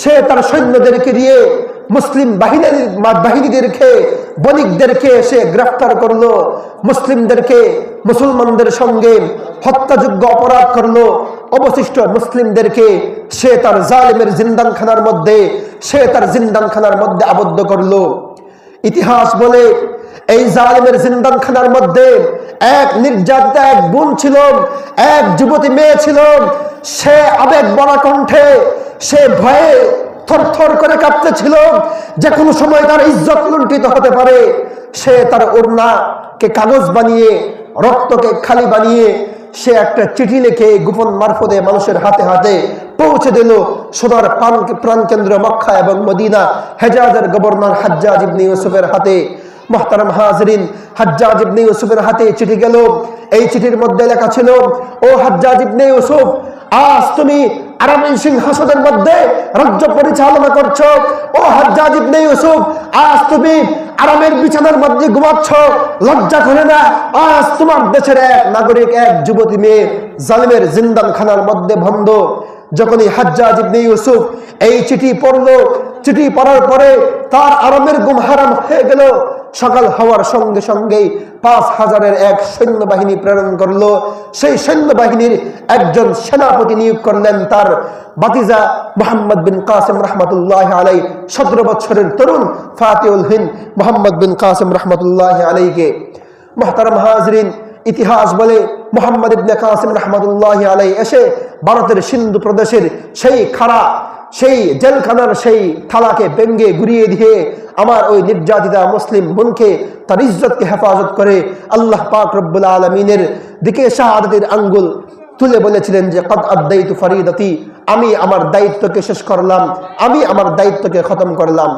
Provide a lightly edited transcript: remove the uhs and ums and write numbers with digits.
সে তার সৈন্যদেরকে নিয়ে মুসলিম বাহিনীদেরকে বণিকদেরকে সে গ্রেফতার করলো, মুসলিমদেরকে মুসলমানদের সঙ্গে হত্যাযোগ্য অপরাধ করলো, অবশিষ্ট মুসলিমদেরকে সে তার জালিমের জিন্দানখানার মধ্যে আবদ্ধ করলো। ইতিহাস বলে এই জালিমের জিন্দানখানার মধ্যে এক নির্যাতিতা এক বোন ছিল, এক যুবতী মেয়ে ছিল। সে আবেগ ভরা কণ্ঠে, সে ভয়ে থরথর করে কাঁপতেছিল যে কোনো সময় তার ইজ্জত লুণ্ঠিত হতে পারে। সে তার ওড়নাকে কাগজ বানিয়ে, রক্তকে খালি বানিয়ে সে একটা চিঠি লিখে গোপন মারফতে মানুষের হাতে হাতে পৌঁছে দিল সোনার প্রাণকেন্দ্র মক্কা এবং মদিনা হেজাজের গভর্নর হাজ্জাজ ইবনে ইউসুফের হাতে। মুহতারাম হাজরিন, হাজ্জাজ ইবনে ইউসুফের হাতে চিঠি গেল। এই চিঠির মধ্যে লেখা ছিল, ও হাজ্জাজ ইবনে ইউসুফ, আজ তুমি আরামের সিংহাসনের মধ্যে রাজ্য পরিচালনা করছো। ও হাজ্জাজ ইবনে ইউসুফ, আজ তুমি আরামের বিছানার মধ্যে ঘুমাচ্ছ, লজ্জা করে না? আজ তোমার দেশের এক নাগরিক, এক যুবতী মেয়ে জালিমের জিন্দানখানার মধ্যে বন্ধ। যখনই হাজ্জাজ ইবনে ইউসুফ এই চিঠি পড়লো, চিঠি পড়ার পরে তার আরামের ঘুম হারাম হয়ে গেল। সকাল হওয়ার সঙ্গে সঙ্গেই ৫,০০০-এর এক সৈন্যবাহিনী প্রেরণ করলো। সেই সৈন্যবাহিনীর একজন সেনাপতি নিয়োগ করলেন তার ভাতিজা মুহাম্মদ বিন কাসিম রহমতুল্লাহ আলাই, ১৭ বছরের তরুণ ফাতিউল হিন্দ মুহাম্মদ বিন কাসিম রহমতুল্লাহ আলাইকে। মুহতারাম হাজরিন, ইতিহাস বলে মুহাম্মদ ইবনে কাসিম রহমতুল্লাহ আলাই এসে ভারতের সিন্ধু প্রদেশের সেই খাড়া, সেই জেলখানার সেই থালাকে ভেঙ্গে ঘুরিয়ে দিয়ে আমার ওই নির্যাতিতা মুসলিম বোনকে, তার ইজ্জতকে হেফাজত করে আল্লাহ পাক রব্বুল আলামিনের দিকে শাহাদাতের আঙ্গুল তুলে বলেছিলেন যে কদ আদাইতু ফরিদাতি, আমি আমার দায়িত্বকে শেষ করলাম, আমি আমার দায়িত্বকে খতম করলাম।